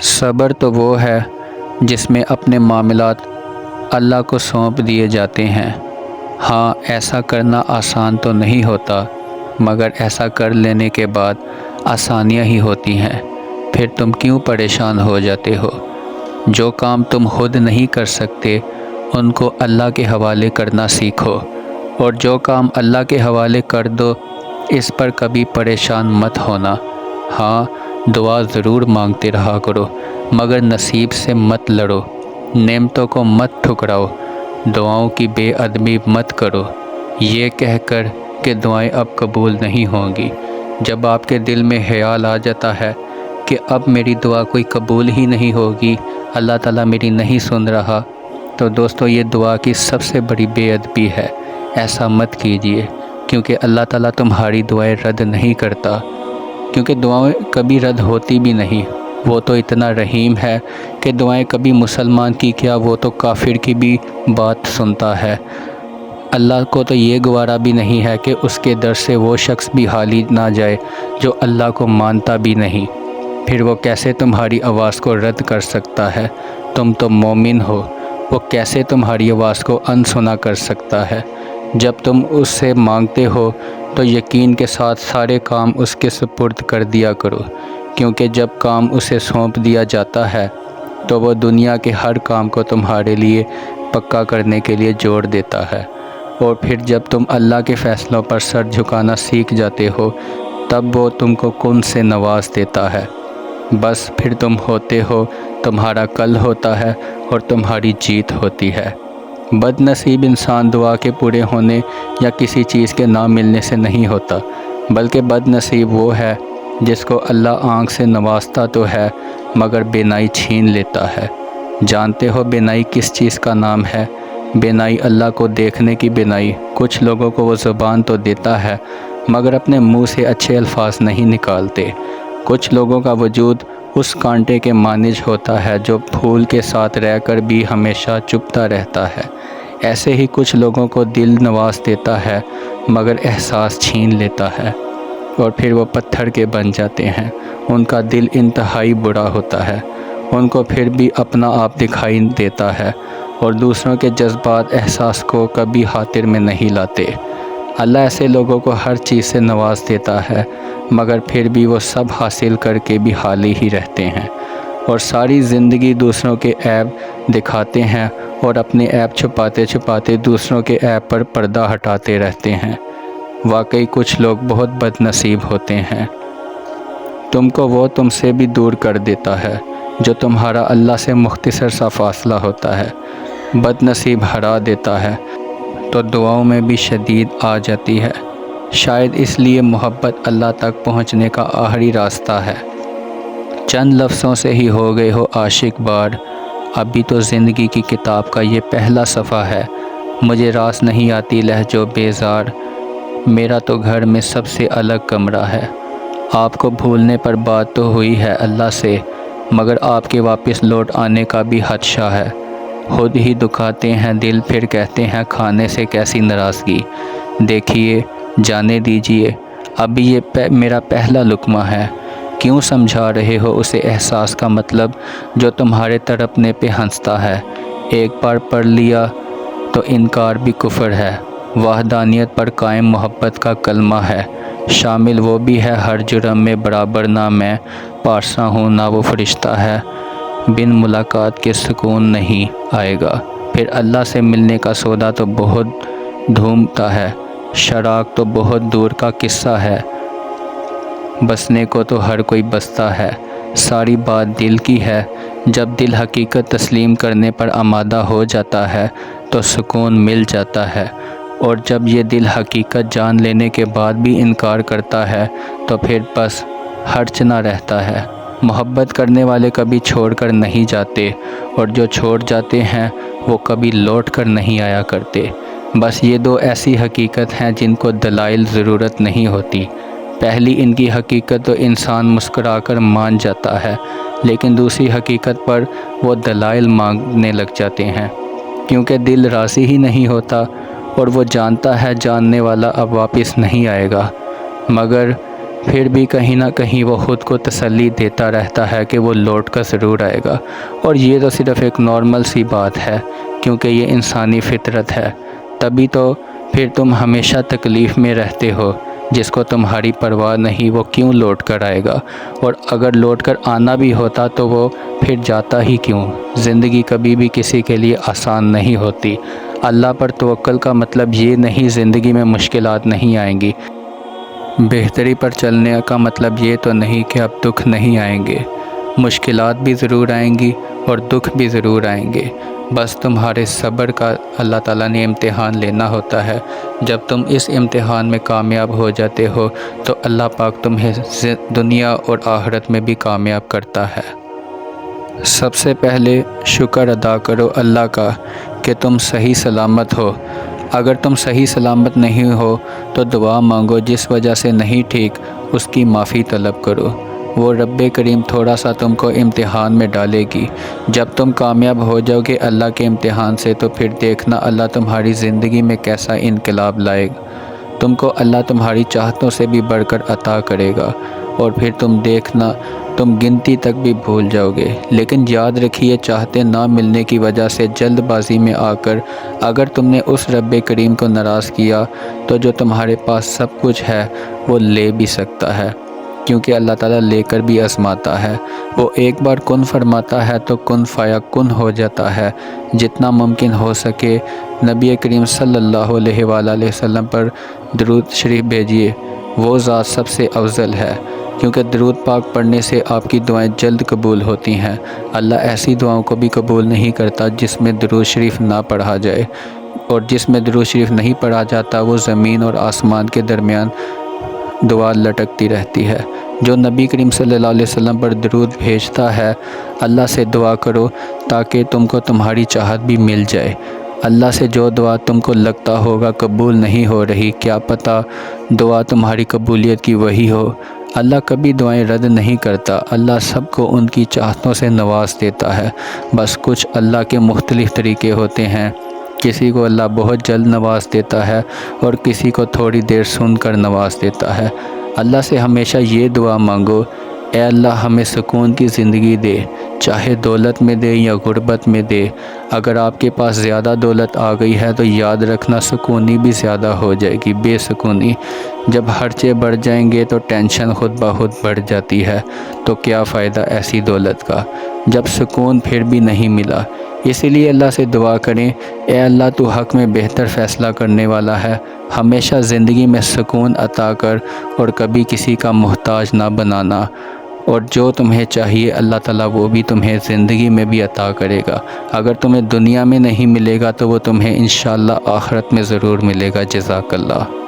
صبر تو وہ ہے جس میں اپنے معاملات اللہ کو سونپ دیے جاتے ہیں۔ ہاں، ایسا کرنا آسان تو نہیں ہوتا، مگر ایسا کر لینے کے بعد آسانیاں ہی ہوتی ہیں۔ پھر تم کیوں پریشان ہو جاتے ہو؟ جو کام تم خود نہیں کر سکتے ان کو اللہ کے حوالے کرنا سیکھو، اور جو کام اللہ کے حوالے کر دو اس پر کبھی پریشان مت ہونا۔ ہاں، دعا ضرور مانگتے رہا کرو، مگر نصیب سے مت لڑو، نعمتوں کو مت ٹھکراؤ، دعاؤں کی بے ادبی مت کرو یہ کہہ کر کہ دعائیں اب قبول نہیں ہوں گی۔ جب آپ کے دل میں خیال آ جاتا ہے کہ اب میری دعا کوئی قبول ہی نہیں ہوگی، اللہ تعالیٰ میری نہیں سن رہا، تو دوستو یہ دعا کی سب سے بڑی بے ادبی ہے۔ ایسا مت کیجیے، کیونکہ اللہ تعالیٰ تمہاری دعائیں رد نہیں کرتا، کیونکہ دعائیں کبھی رد ہوتی بھی نہیں۔ وہ تو اتنا رحیم ہے کہ دعائیں کبھی مسلمان کی کیا، وہ تو کافر کی بھی بات سنتا ہے۔ اللہ کو تو یہ گوارا بھی نہیں ہے کہ اس کے در سے وہ شخص بھی حالی نہ جائے جو اللہ کو مانتا بھی نہیں۔ پھر وہ کیسے تمہاری آواز کو رد کر سکتا ہے؟ تم تو مومن ہو، وہ کیسے تمہاری آواز کو انسنا کر سکتا ہے؟ جب تم اس سے مانگتے ہو تو یقین کے ساتھ سارے کام اس کے سپرد کر دیا کرو، کیونکہ جب کام اسے سونپ دیا جاتا ہے تو وہ دنیا کے ہر کام کو تمہارے لیے پکا کرنے کے لیے جوڑ دیتا ہے۔ اور پھر جب تم اللہ کے فیصلوں پر سر جھکانا سیکھ جاتے ہو تب وہ تم کو کن سے نواز دیتا ہے۔ بس پھر تم ہوتے ہو، تمہارا کل ہوتا ہے اور تمہاری جیت ہوتی ہے۔ بد نصیب انسان دعا کے پورے ہونے یا کسی چیز کے نہ ملنے سے نہیں ہوتا، بلکہ بد نصیب وہ ہے جس کو اللہ آنکھ سے نوازتا تو ہے مگر بینائی چھین لیتا ہے۔ جانتے ہو بینائی کس چیز کا نام ہے؟ بینائی اللہ کو دیکھنے کی بینائی۔ کچھ لوگوں کو وہ زبان تو دیتا ہے مگر اپنے منہ سے اچھے الفاظ نہیں نکالتے۔ کچھ لوگوں کا وجود اس کانٹے کے مانند ہوتا ہے جو پھول کے ساتھ رہ کر بھی ہمیشہ چبھتا رہتا ہے۔ ایسے ہی کچھ لوگوں کو دل نواز دیتا ہے مگر احساس چھین لیتا ہے، اور پھر وہ پتھر کے بن جاتے ہیں۔ ان کا دل انتہائی برا ہوتا ہے، ان کو پھر بھی اپنا آپ دکھائی دیتا ہے اور دوسروں کے جذبات احساس کو کبھی خاطر میں نہیں لاتے۔ اللہ ایسے لوگوں کو ہر چیز سے نواز دیتا ہے مگر پھر بھی وہ سب حاصل کر کے بھی خالی ہی رہتے ہیں، اور ساری زندگی دوسروں کے عیب دکھاتے ہیں اور اپنے عیب چھپاتے چھپاتے دوسروں کے عیب پر پردہ ہٹاتے رہتے ہیں۔ واقعی کچھ لوگ بہت بد نصیب ہوتے ہیں۔ تم کو وہ تم سے بھی دور کر دیتا ہے جو تمہارا اللہ سے مختصر سا فاصلہ ہوتا ہے۔ بد نصیب ہرا دیتا ہے تو دعاؤں میں بھی شدید آ جاتی ہے۔ شاید اس لیے محبت اللہ تک پہنچنے کا آخری راستہ ہے۔ چند لفظوں سے ہی ہو گئے ہو عاشق بار، ابھی تو زندگی کی کتاب کا یہ پہلا صفحہ ہے۔ مجھے راس نہیں آتی لہجو بیزار، میرا تو گھر میں سب سے الگ کمرہ ہے۔ آپ کو بھولنے پر بات تو ہوئی ہے اللہ سے، مگر آپ کے واپس لوٹ آنے کا بھی خدشہ ہے۔ خود ہی دکھاتے ہیں دل پھر کہتے ہیں کھانے سے کیسی ناراضگی۔ دیکھیے، جانے دیجیے، ابھی یہ میرا پہلا لقمہ ہے۔ کیوں سمجھا رہے ہو اسے احساس کا مطلب جو تمہارے تڑپنے پہ ہنستا ہے؟ ایک بار پڑھ لیا تو انکار بھی کفر ہے۔ وحدانیت پر قائم محبت کا کلمہ ہے، شامل وہ بھی ہے ہر جرم میں برابر، نہ میں پارسا ہوں نہ وہ فرشتہ ہے، بن ملاقات کے سکون نہیں آئے گا۔ پھر اللہ سے ملنے کا سودا تو بہت دھومتا ہے، شراک تو بہت دور کا قصہ ہے، بسنے کو تو ہر کوئی بستا ہے۔ ساری بات دل کی ہے، جب دل حقیقت تسلیم کرنے پر آمادہ ہو جاتا ہے تو سکون مل جاتا ہے، اور جب یہ دل حقیقت جان لینے کے بعد بھی انکار کرتا ہے تو پھر بس حرج نہ رہتا ہے۔ محبت کرنے والے کبھی چھوڑ کر نہیں جاتے، اور جو چھوڑ جاتے ہیں وہ کبھی لوٹ کر نہیں آیا کرتے۔ بس یہ دو ایسی حقیقت ہیں جن کو دلائل ضرورت نہیں ہوتی۔ پہلی ان کی حقیقت تو انسان مسکرا کر مان جاتا ہے، لیکن دوسری حقیقت پر وہ دلائل مانگنے لگ جاتے ہیں، کیونکہ دل راضی ہی نہیں ہوتا اور وہ جانتا ہے جاننے والا اب واپس نہیں آئے گا، مگر پھر بھی کہیں نہ کہیں وہ خود کو تسلی دیتا رہتا ہے کہ وہ لوٹ کر ضرور آئے گا، اور یہ تو صرف ایک نارمل سی بات ہے کیونکہ یہ انسانی فطرت ہے۔ تبھی تو پھر تم ہمیشہ تکلیف میں رہتے ہو۔ جس کو تمہاری پرواہ نہیں وہ کیوں لوٹ کر آئے گا، اور اگر لوٹ کر آنا بھی ہوتا تو وہ پھر جاتا ہی کیوں؟ زندگی کبھی بھی کسی کے لیے آسان نہیں ہوتی۔ اللہ پر توکل کا مطلب یہ نہیں زندگی میں مشکلات نہیں آئیں گی۔ بہتری پر چلنے کا مطلب یہ تو نہیں کہ اب دکھ نہیں آئیں گے۔ مشکلات بھی ضرور آئیں گی اور دکھ بھی ضرور آئیں گے، بس تمہارے صبر کا اللہ تعالیٰ نے امتحان لینا ہوتا ہے۔ جب تم اس امتحان میں کامیاب ہو جاتے ہو تو اللہ پاک تمہیں دنیا اور آخرت میں بھی کامیاب کرتا ہے۔ سب سے پہلے شکر ادا کرو اللہ کا کہ تم صحیح سلامت ہو۔ اگر تم صحیح سلامت نہیں ہو تو دعا مانگو، جس وجہ سے نہیں ٹھیک اس کی معافی طلب کرو۔ وہ رب کریم تھوڑا سا تم کو امتحان میں ڈالے گی۔ جب تم کامیاب ہو جاؤ گے اللہ کے امتحان سے تو پھر دیکھنا اللہ تمہاری زندگی میں کیسا انقلاب لائے گا۔ تم کو اللہ تمہاری چاہتوں سے بھی بڑھ کر عطا کرے گا، اور پھر تم دیکھنا تم گنتی تک بھی بھول جاؤ گے۔ لیکن یاد رکھیے، چاہتے نہ ملنے کی وجہ سے جلد بازی میں آ کر اگر تم نے اس رب کریم کو ناراض کیا تو جو تمہارے پاس سب کچھ ہے وہ لے بھی سکتا ہے، کیونکہ اللہ تعالیٰ لے کر بھی آزماتا ہے۔ وہ ایک بار کن فرماتا ہے تو کن فیا کن ہو جاتا ہے۔ جتنا ممکن ہو سکے نبی کریم صلی اللہ علیہ وآلہ وسلم پر درود شریف بھیجیے، وہ ذات سب سے افضل ہے، کیونکہ درود پاک پڑھنے سے آپ کی دعائیں جلد قبول ہوتی ہیں۔ اللہ ایسی دعاؤں کو بھی قبول نہیں کرتا جس میں درود شریف نہ پڑھا جائے، اور جس میں درود شریف نہیں پڑھا جاتا وہ زمین اور آسمان کے درمیان دعا لٹکتی رہتی ہے۔ جو نبی کریم صلی اللہ علیہ وسلم پر درود بھیجتا ہے، اللہ سے دعا کرو تاکہ تم کو تمہاری چاہت بھی مل جائے۔ اللہ سے جو دعا تم کو لگتا ہوگا قبول نہیں ہو رہی، کیا پتہ دعا تمہاری قبولیت کی وہی ہو۔ اللہ کبھی دعائیں رد نہیں کرتا، اللہ سب کو ان کی چاہتوں سے نواز دیتا ہے۔ بس کچھ اللہ کے مختلف طریقے ہوتے ہیں، کسی کو اللہ بہت جلد نواز دیتا ہے اور کسی کو تھوڑی دیر سن کر نواز دیتا ہے۔ اللہ سے ہمیشہ یہ دعا مانگو، اے اللہ ہمیں سکون کی زندگی دے، چاہے دولت میں دے یا غربت میں دے۔ اگر آپ کے پاس زیادہ دولت آ گئی ہے تو یاد رکھنا سکونی بھی زیادہ ہو جائے گی، بے سکونی۔ جب خرچے بڑھ جائیں گے تو ٹینشن خود بخود بڑھ جاتی ہے، تو کیا فائدہ ایسی دولت کا جب سکون پھر بھی نہیں ملا۔ اسی لیے اللہ سے دعا کریں، اے اللہ تو حق میں بہتر فیصلہ کرنے والا ہے، ہمیشہ زندگی میں سکون عطا کر اور کبھی کسی کا محتاج نہ بنانا، اور جو تمہیں چاہیے اللہ تعالیٰ وہ بھی تمہیں زندگی میں بھی عطا کرے گا۔ اگر تمہیں دنیا میں نہیں ملے گا تو وہ تمہیں انشاءاللہ آخرت میں ضرور ملے گا۔ جزاک اللہ۔